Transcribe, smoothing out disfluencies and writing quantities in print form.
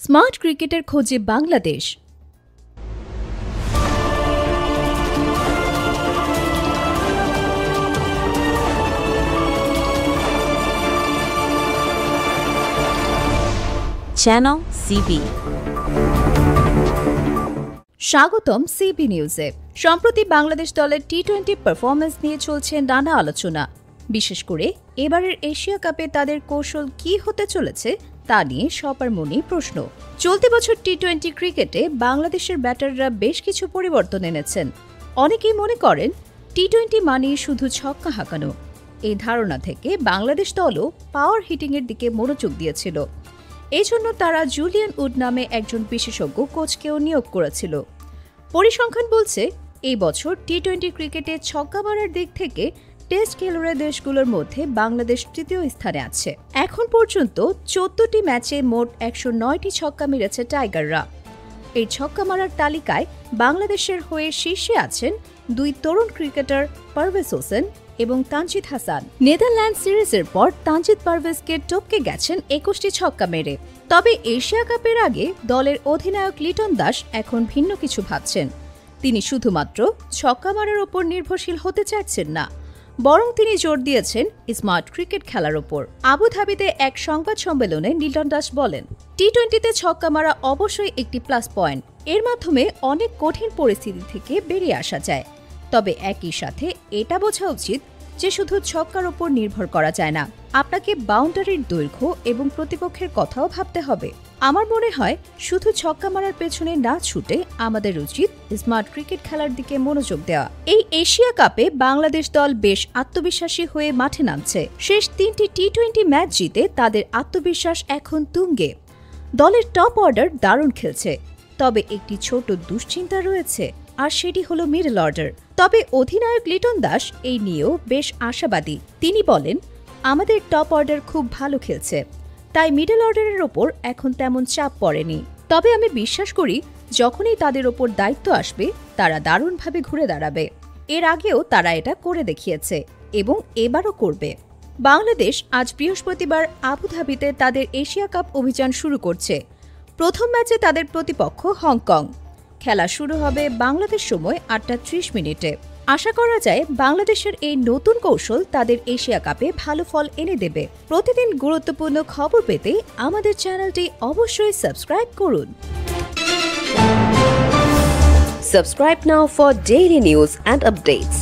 Smart ক্রিকেটের খোঁজে Bangladesh. Channel CB. স্বাগতম সিবি নিউজে। সম্প্রতি বাংলাদেশ দলের টি-20 পারফরম্যান্স নিয়ে চলছে নানা আলোচনা। বিশেষ করে এবারের এশিয়া কাপে তাদের কৌশল কি হতে চলেছে তা নিয়ে সবার মনেই প্রশ্ন। চলতি বছর টি-20 ক্রিকেটে বাংলাদেশের ব্যাটাররা বেশ কিছু পরিবর্তন এনেছেন। অনেকেই মনে করেন টি-20 মানেই শুধু ছক্কা হাঁকানো। এই ধারণা থেকে বাংলাদেশ দলও পাওয়ার হিটিংয়ের দিকে মনোযোগ দিয়েছিল। এই জন্য তারা জুলিয়ান উড নামে একজন বিশেষজ্ঞ কোচকেও নিয়োগ করেছিল। পরিসংখ্যান বলছে এই বছর টি-20 ক্রিকেটে ছক্কা মারার দিক থেকে টেস্ট খেলুড়ে দেশগুলোর মধ্যে বাংলাদেশ তৃতীয় স্থানে আছে। এখন পর্যন্ত 14টি ম্যাচে মোট 109টি ছক্কা মেরেছে টাইগাররা। এই ছক্কা মারার তালিকায় বাংলাদেশের হয়ে শীর্ষে আছেন দুই তরুণ ক্রিকেটার পারভেজ হোসেন এবং তানজিদ হাসান। নেদারল্যান্ড সিরিজের পর তানজিদ পারভেজকে টপকে গেছেন 21টি ছক্কা মেরে। তবে এশিয়া কাপের আগে দলের অধিনায়ক লিটন দাস এখন ভিন্ন কিছু ভাবছেন। তিনি শুধুমাত্র ছক্কা মারার ওপর নির্ভরশীল হতে চাইছেন না, বরং তিনি জোর দিয়েছেন স্মার্ট ক্রিকেট খেলার ওপর। আবুধাবিতে এক সংবাদ সম্মেলনে লিটন দাস বলেন, টি-20তে ছক্কা মারা অবশ্যই একটি প্লাস পয়েন্ট। এর মাধ্যমে অনেক কঠিন পরিস্থিতি থেকে বেরিয়ে আসা যায়। তবে একই সাথে এটা বোঝা উচিত যে শুধু ছক্কার ওপর নির্ভর করা যায় না, আপনাকে বাউন্ডারির দৈর্ঘ্য এবং প্রতিপক্ষের কথাও ভাবতে হবে। আমার মনে হয় শুধু ছক্কা মারার পেছনে না ছুটে আমাদের উচিত স্মার্ট ক্রিকেট খেলার দিকে মনোযোগ দেওয়া। এই এশিয়া কাপে বাংলাদেশ দল বেশ আত্মবিশ্বাসী হয়ে মাঠে নামছে। শেষ 3টি টি-20 ম্যাচ জিতে তাদের আত্মবিশ্বাস এখন তুঙ্গে। দলের টপ অর্ডার দারুণ খেলছে, তবে একটি ছোট দুশ্চিন্তা রয়েছে, আর সেটি হলো মিডল অর্ডার। তবে অধিনায়ক লিটন দাস এই নিয়েও বেশ আশাবাদী। তিনি বলেন, আমাদের টপ অর্ডার খুব ভালো খেলছে, তাই মিডল অর্ডারের ওপর এখন তেমন চাপ পড়েনি। তবে আমি বিশ্বাস করি যখনই তাদের ওপর দায়িত্ব আসবে তারা দারুণভাবে ঘুরে দাঁড়াবে। এর আগেও তারা এটা করে দেখিয়েছে এবং এবারও করবে। বাংলাদেশ আজ বৃহস্পতিবার আবুধাবিতে তাদের এশিয়া কাপ অভিযান শুরু করছে। প্রথম ম্যাচে তাদের প্রতিপক্ষ হংকং। খেলা শুরু হবে বাংলাদেশ সময় 8টা 30 মিনিটে। আশা করা যায় বাংলাদেশের এই নতুন কৌশল তাদের এশিয়া কাপে ভালো ফল এনে দেবে। প্রতিদিন গুরুত্বপূর্ণ খবর পেতে আমাদের চ্যানেলটি অবশ্যই সাবস্ক্রাইব করুন। Subscribe now for daily news and updates.